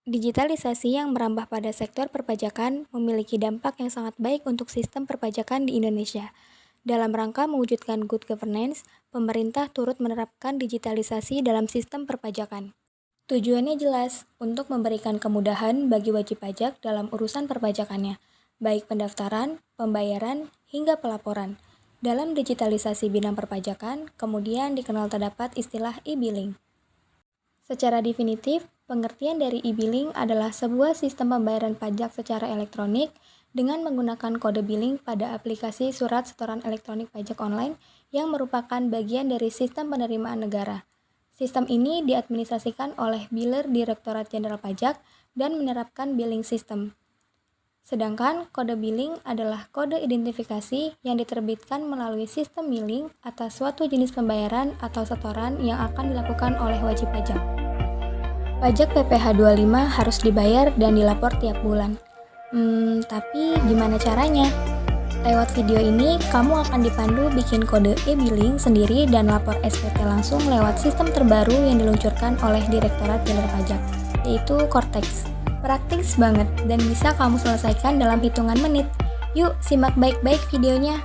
Digitalisasi yang merambah pada sektor perpajakan memiliki dampak yang sangat baik untuk sistem perpajakan di Indonesia. Dalam rangka mewujudkan good governance, pemerintah turut menerapkan digitalisasi dalam sistem perpajakan. Tujuannya jelas, untuk memberikan kemudahan bagi wajib pajak dalam urusan perpajakannya, baik pendaftaran, pembayaran, hingga pelaporan. Dalam digitalisasi bidang perpajakan, kemudian dikenal terdapat istilah e-billing. Secara definitif, pengertian dari e-billing adalah sebuah sistem pembayaran pajak secara elektronik dengan menggunakan kode billing pada aplikasi surat setoran elektronik pajak online yang merupakan bagian dari sistem penerimaan negara. Sistem ini diadministrasikan oleh Biller Direktorat Jenderal Pajak dan menerapkan billing system. Sedangkan kode billing adalah kode identifikasi yang diterbitkan melalui sistem billing atas suatu jenis pembayaran atau setoran yang akan dilakukan oleh wajib pajak. Pajak PPh 25 harus dibayar dan dilapor tiap bulan. Tapi gimana caranya? Lewat video ini, kamu akan dipandu bikin kode e-billing sendiri dan lapor SPT langsung lewat sistem terbaru yang diluncurkan oleh Direktorat Jenderal Pajak, yaitu Cortex. Praktis banget dan bisa kamu selesaikan dalam hitungan menit. Yuk, simak baik-baik videonya.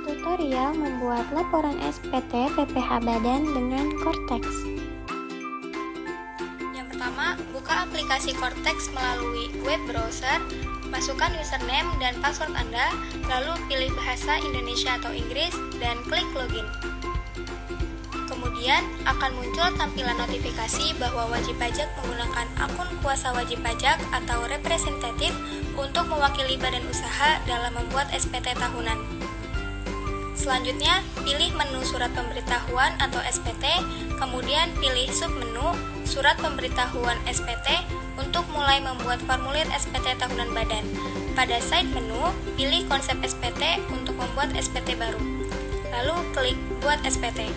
Tutorial membuat laporan SPT PPh Badan dengan Cortex. Yang pertama, buka aplikasi Cortex melalui web browser, masukkan username dan password Anda, lalu pilih bahasa Indonesia atau Inggris, dan klik login. Kemudian akan muncul tampilan notifikasi bahwa wajib pajak menggunakan akun kuasa wajib pajak atau representatif untuk mewakili badan usaha dalam membuat SPT tahunan. Selanjutnya, pilih menu surat pemberitahuan atau SPT, kemudian pilih submenu surat pemberitahuan SPT untuk mulai membuat formulir SPT tahunan badan. Pada side menu, pilih konsep SPT untuk membuat SPT baru. Lalu klik Buat SPT.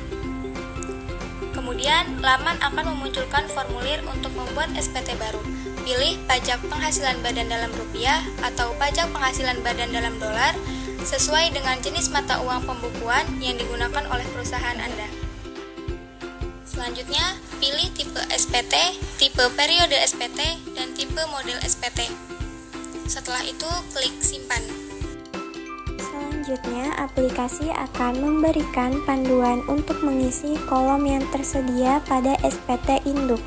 Kemudian, laman akan memunculkan formulir untuk membuat SPT baru. Pilih pajak penghasilan badan dalam rupiah atau pajak penghasilan badan dalam dolar sesuai dengan jenis mata uang pembukuan yang digunakan oleh perusahaan Anda. Selanjutnya, pilih tipe SPT, tipe periode SPT, dan tipe model SPT. Setelah itu, klik Simpan. Selanjutnya, aplikasi akan memberikan panduan untuk mengisi kolom yang tersedia pada SPT induk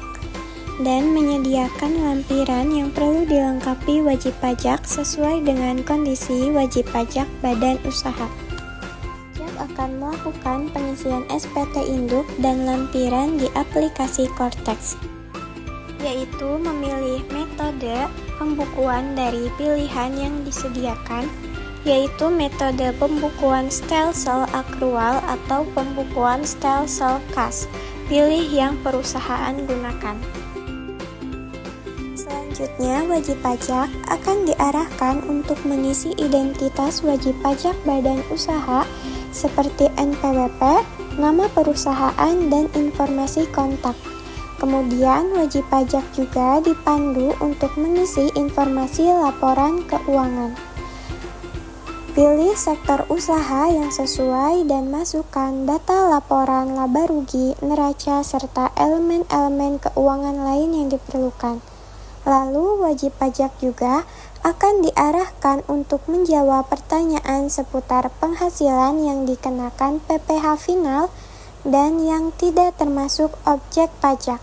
dan menyediakan lampiran yang perlu dilengkapi wajib pajak sesuai dengan kondisi wajib pajak badan usaha. Pajak akan melakukan pengisian SPT induk dan lampiran di aplikasi Cortex, yaitu memilih metode pembukuan dari pilihan yang disediakan, yaitu metode pembukuan stelsel akrual atau pembukuan stelsel kas. Pilih yang perusahaan gunakan. Selanjutnya, wajib pajak akan diarahkan untuk mengisi identitas wajib pajak badan usaha seperti NPWP, nama perusahaan, dan informasi kontak. Kemudian, wajib pajak juga dipandu untuk mengisi informasi laporan keuangan. Pilih sektor usaha yang sesuai dan masukkan data laporan laba rugi, neraca, serta elemen-elemen keuangan lain yang diperlukan. Lalu, wajib pajak juga akan diarahkan untuk menjawab pertanyaan seputar penghasilan yang dikenakan PPh final dan yang tidak termasuk objek pajak.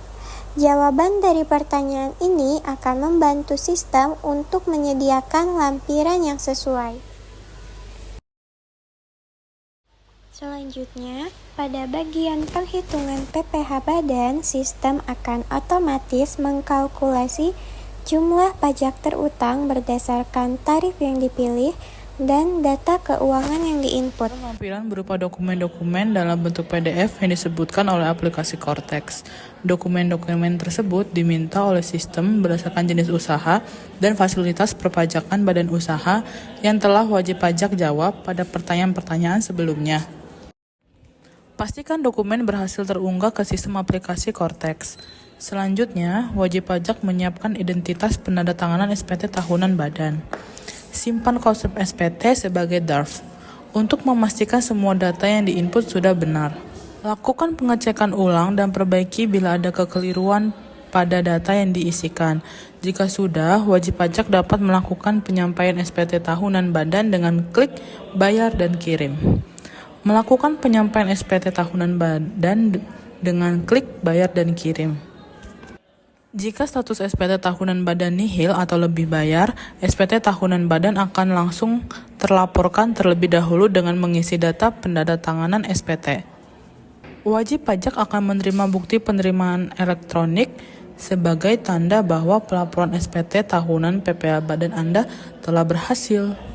Jawaban dari pertanyaan ini akan membantu sistem untuk menyediakan lampiran yang sesuai. Selanjutnya, pada bagian penghitungan PPh badan, sistem akan otomatis mengkalkulasi jumlah pajak terutang berdasarkan tarif yang dipilih dan data keuangan yang diinput. Lampiran berupa dokumen-dokumen dalam bentuk PDF yang disebutkan oleh aplikasi Cortex. Dokumen-dokumen tersebut diminta oleh sistem berdasarkan jenis usaha dan fasilitas perpajakan badan usaha yang telah wajib pajak jawab pada pertanyaan-pertanyaan sebelumnya. Pastikan dokumen berhasil terunggah ke sistem aplikasi Cortex. Selanjutnya, wajib pajak menyiapkan identitas penandatanganan SPT tahunan badan. Simpan konsep SPT sebagai draft untuk memastikan semua data yang diinput sudah benar. Lakukan pengecekan ulang dan perbaiki bila ada kekeliruan pada data yang diisikan. Jika sudah, wajib pajak dapat melakukan penyampaian SPT tahunan badan dengan klik bayar dan kirim. Melakukan penyampaian SPT tahunan badan dengan klik bayar dan kirim. Jika status SPT tahunan badan nihil atau lebih bayar, SPT tahunan badan akan langsung terlaporkan terlebih dahulu dengan mengisi data penandatanganan SPT. Wajib pajak akan menerima bukti penerimaan elektronik sebagai tanda bahwa pelaporan SPT tahunan PPh badan Anda telah berhasil.